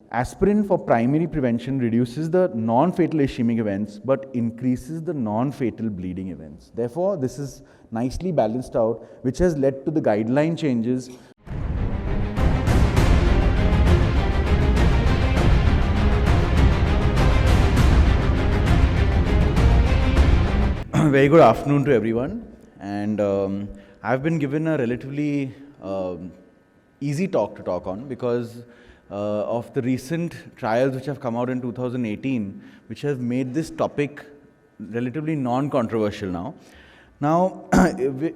Aspirin for primary prevention reduces the non-fatal ischemic events but increases the non-fatal bleeding events. Therefore, this is nicely balanced out, which has led to the guideline changes. Very good afternoon to everyone, and I've been given a relatively easy talk on because of the recent trials which have come out in 2018, which have made this topic relatively non-controversial now. Now,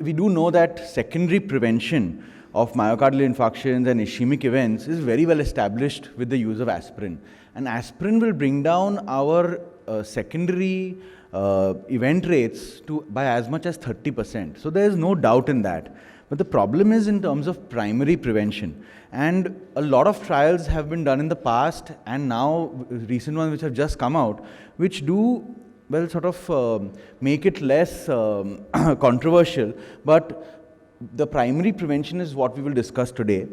we do know that secondary prevention of myocardial infarctions and ischemic events is very well established with the use of aspirin. And aspirin will bring down our secondary event rates by as much as 30%. So there is no doubt in that. But the problem is in terms of primary prevention. And a lot of trials have been done in the past, and now recent ones which have just come out, which do, well, sort of make it less controversial. But the primary prevention is what we will discuss today.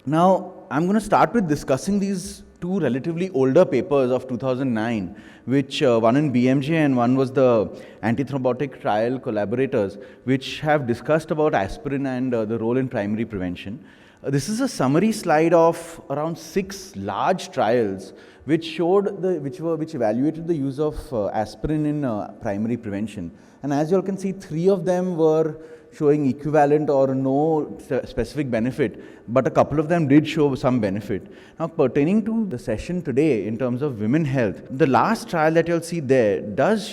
Now, I'm going to start with discussing these two relatively older papers of 2009, which one in BMJ and one was the antithrombotic trial collaborators, which have discussed about aspirin and the role in primary prevention. This is a summary slide of around 6 large trials which evaluated the use of aspirin in primary prevention. And as you all can see, 3 of them were showing equivalent or no specific benefit, but a couple of them did show some benefit. Now, pertaining to the session today in terms of women health, the last trial that you'll see there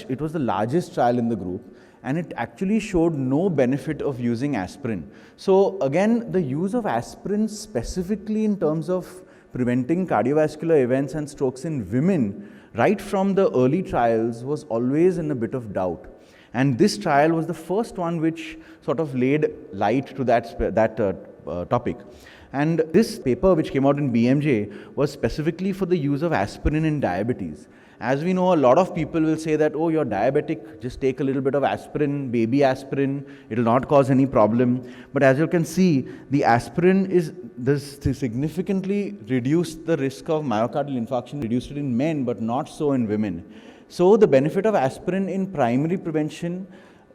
it was the largest trial in the group, and it actually showed no benefit of using aspirin. So again, the use of aspirin specifically in terms of preventing cardiovascular events and strokes in women, right from the early trials, was always in a bit of doubt. And this trial was the first one which sort of laid light to that topic. And this paper, which came out in BMJ, was specifically for the use of aspirin in diabetes. As we know, a lot of people will say that, oh, you're diabetic, just take a little bit of aspirin, baby aspirin, it will not cause any problem. But as you can see, the aspirin does significantly reduce the risk of myocardial infarction, reduced it in men, but not so in women. So the benefit of aspirin in primary prevention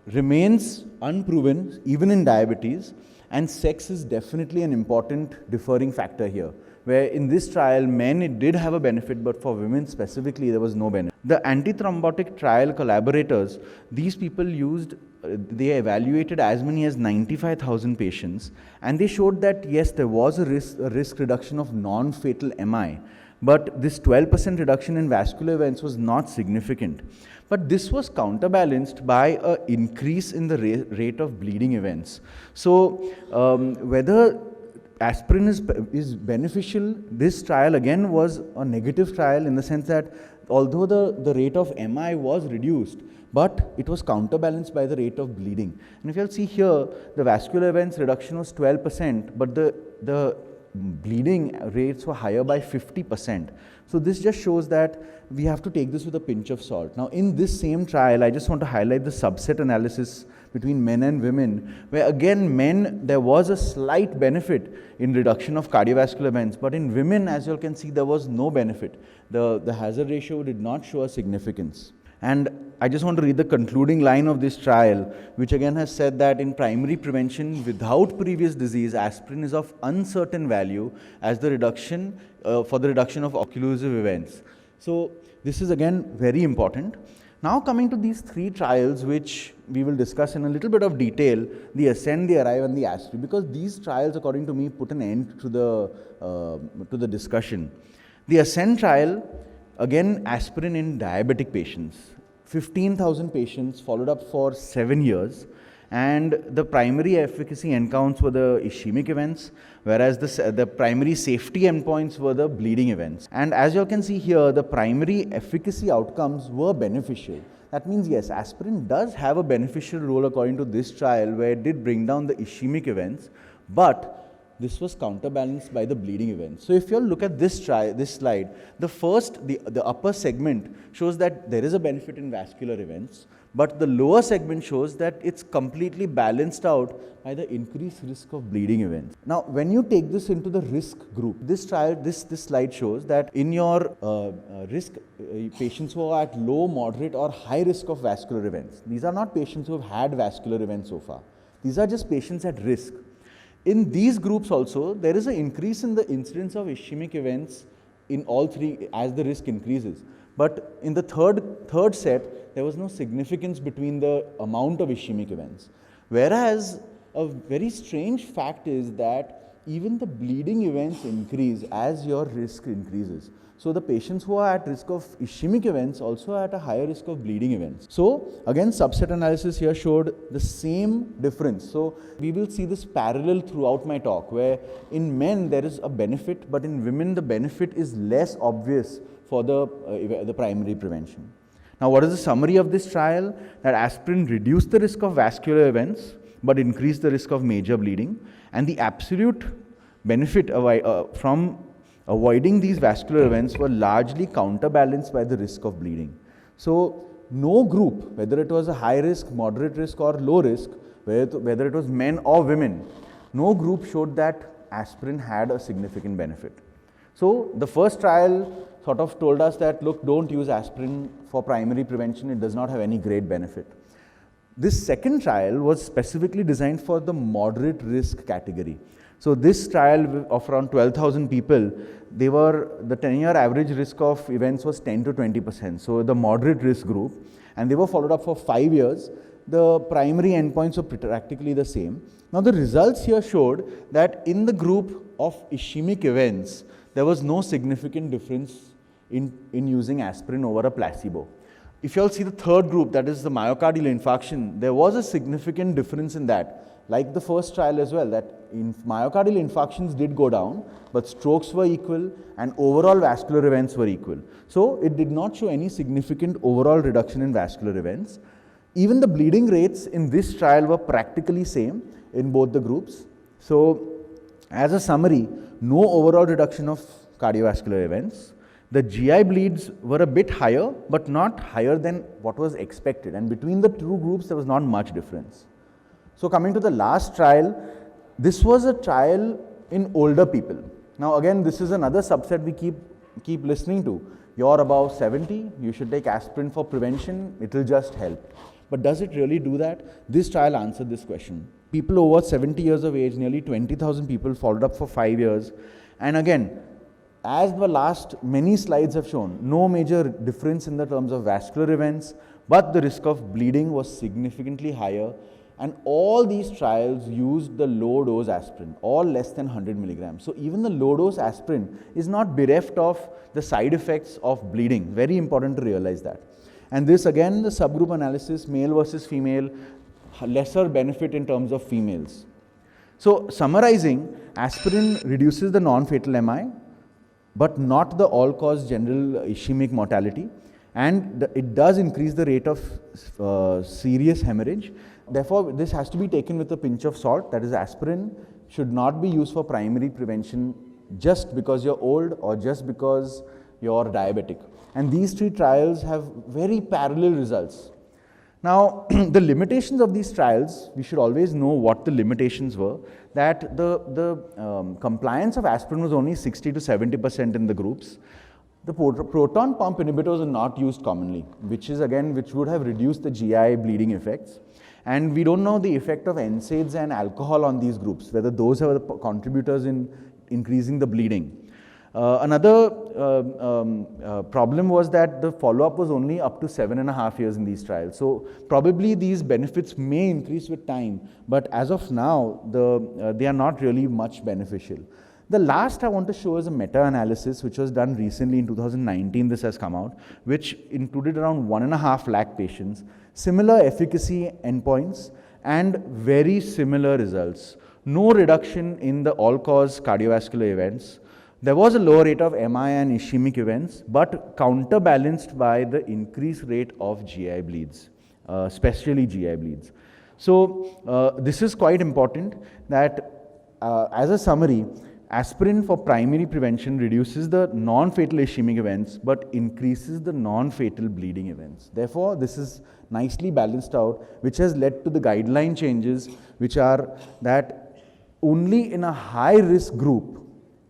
remains unproven, even in diabetes, and sex is definitely an important differing factor here, where in this trial, men, it did have a benefit, but for women specifically, there was no benefit. The antithrombotic trial collaborators, these people they evaluated as many as 95,000 patients, and they showed that yes, there was a risk reduction of non-fatal MI, but this 12% reduction in vascular events was not significant. But this was counterbalanced by an increase in the rate of bleeding events. So whether aspirin is beneficial, this trial again was a negative trial in the sense that although the rate of MI was reduced, but it was counterbalanced by the rate of bleeding. And if you'll see here, the vascular events reduction was 12%, but the bleeding rates were higher by 50%. So this just shows that we have to take this with a pinch of salt. Now, in this same trial, I just want to highlight the subset analysis between men and women, where again, men, there was a slight benefit in reduction of cardiovascular events, but in women, as you can see, there was no benefit. The hazard ratio did not show a significance. And I just want to read the concluding line of this trial, which again has said that in primary prevention without previous disease, aspirin is of uncertain value as the reduction for the reduction of occlusive events. So this is again very important. Now coming to these 3 trials, which we will discuss in a little bit of detail, the ASCEND, the ARRIVE and the ASTRI, because these trials, according to me, put an end to the discussion. The ASCEND trial, again, aspirin in diabetic patients. 15,000 patients followed up for 7 years, and the primary efficacy endpoints were the ischemic events, whereas the primary safety endpoints were the bleeding events. And as you can see here, the primary efficacy outcomes were beneficial. That means, yes, aspirin does have a beneficial role according to this trial, where it did bring down the ischemic events, but this was counterbalanced by the bleeding events. So if you look at this slide, the upper segment shows that there is a benefit in vascular events, But the lower segment shows that it's completely balanced out by the increased risk of bleeding events. Now, when you take this into the risk group, this trial, this slide shows that in your risk patients who are at low, moderate or high risk of vascular events, these are not patients who have had vascular events so far. These are just patients at risk. In these groups also, there is an increase in the incidence of ischemic events in all three as the risk increases. But in the third set, there was no significance between the amount of ischemic events. Whereas a very strange fact is that even the bleeding events increase as your risk increases. So the patients who are at risk of ischemic events also are at a higher risk of bleeding events. So again, subset analysis here showed the same difference. So we will see this parallel throughout my talk, where in men there is a benefit, but in women the benefit is less obvious for the primary prevention. Now, what is the summary of this trial? That aspirin reduced the risk of vascular events, but increased the risk of major bleeding, and the absolute benefit from avoiding these vascular events were largely counterbalanced by the risk of bleeding. So no group, whether it was a high risk, moderate risk or low risk, whether it was men or women, no group showed that aspirin had a significant benefit. So the first trial sort of told us that, look, don't use aspirin for primary prevention, it does not have any great benefit. This second trial was specifically designed for the moderate risk category. So this trial of around 12,000 people, the 10-year average risk of events was 10 to 20%. So the moderate risk group, and they were followed up for 5 years. The primary endpoints were practically the same. Now the results here showed that in the group of ischemic events, there was no significant difference in using aspirin over a placebo. If you all see the third group, that is the myocardial infarction, there was a significant difference in that. Like the first trial as well, that myocardial infarctions did go down, but strokes were equal and overall vascular events were equal. So it did not show any significant overall reduction in vascular events. Even the bleeding rates in this trial were practically same in both the groups. So as a summary, no overall reduction of cardiovascular events. The GI bleeds were a bit higher, but not higher than what was expected. And between the two groups, there was not much difference. So coming to the last trial, this was a trial in older people. Now again, this is another subset we keep listening to. You're above 70, you should take aspirin for prevention, it will just help. But does it really do that? This trial answered this question. People over 70 years of age, nearly 20,000 people followed up for 5 years. And again, as the last many slides have shown, no major difference in the terms of vascular events, but the risk of bleeding was significantly higher. And all these trials used the low dose aspirin, all less than 100 milligrams. So even the low dose aspirin is not bereft of the side effects of bleeding. Very important to realize that. And this again, the subgroup analysis, male versus female, lesser benefit in terms of females. So summarizing, aspirin reduces the non-fatal MI, but not the all-cause general ischemic mortality. And it does increase the rate of serious hemorrhage. Therefore, this has to be taken with a pinch of salt. That is, aspirin should not be used for primary prevention just because you're old or just because you're diabetic. And these three trials have very parallel results. Now, the limitations of these trials, we should always know what the limitations were. That the compliance of aspirin was only 60 to 70% in the groups. The proton pump inhibitors are not used commonly, which would have reduced the GI bleeding effects. And we don't know the effect of NSAIDs and alcohol on these groups, whether those are the contributors in increasing the bleeding. Another problem was that the follow-up was only up to 7.5 years in these trials. So probably these benefits may increase with time, but as of now, they are not really much beneficial. The last I want to show is a meta-analysis which was done recently in 2019, this has come out, which included around 1.5 lakh patients, similar efficacy endpoints and very similar results. No reduction in the all-cause cardiovascular events. There was a lower rate of MI and ischemic events, but counterbalanced by the increased rate of GI bleeds, especially GI bleeds. So this is quite important that as a summary, aspirin for primary prevention reduces the non-fatal ischemic events but increases the non-fatal bleeding events. Therefore, this is nicely balanced out, which has led to the guideline changes, which are that only in a high risk group,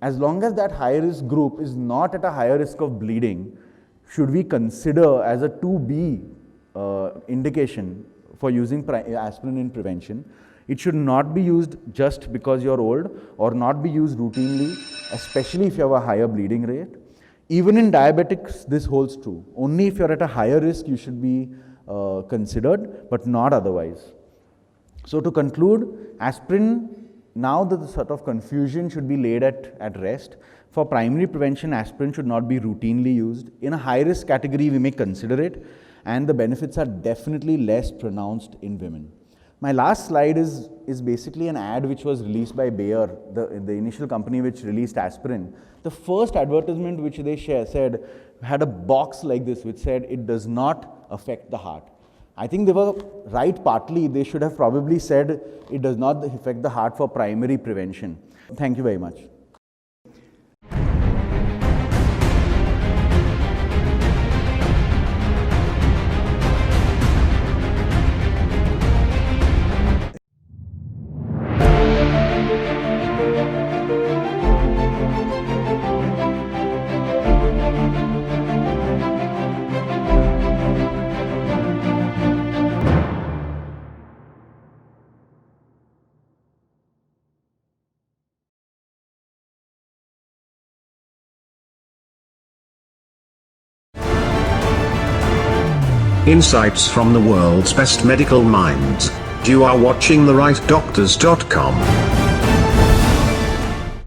as long as that high risk group is not at a higher risk of bleeding, should we consider as a 2B indication for using aspirin in prevention. It should not be used just because you're old or not be used routinely, especially if you have a higher bleeding rate. Even in diabetics, this holds true. Only if you're at a higher risk, you should be considered, but not otherwise. So to conclude, aspirin, now that the sort of confusion should be laid at rest. For primary prevention, aspirin should not be routinely used. In a high-risk category, we may consider it, and the benefits are definitely less pronounced in women. My last slide is basically an ad which was released by Bayer, the initial company which released aspirin. The first advertisement which they said had a box like this which said it does not affect the heart. I think they were right partly. They should have probably said it does not affect the heart for primary prevention. Thank you very much. Insights from the world's best medical minds. You are watching therightdoctors.com.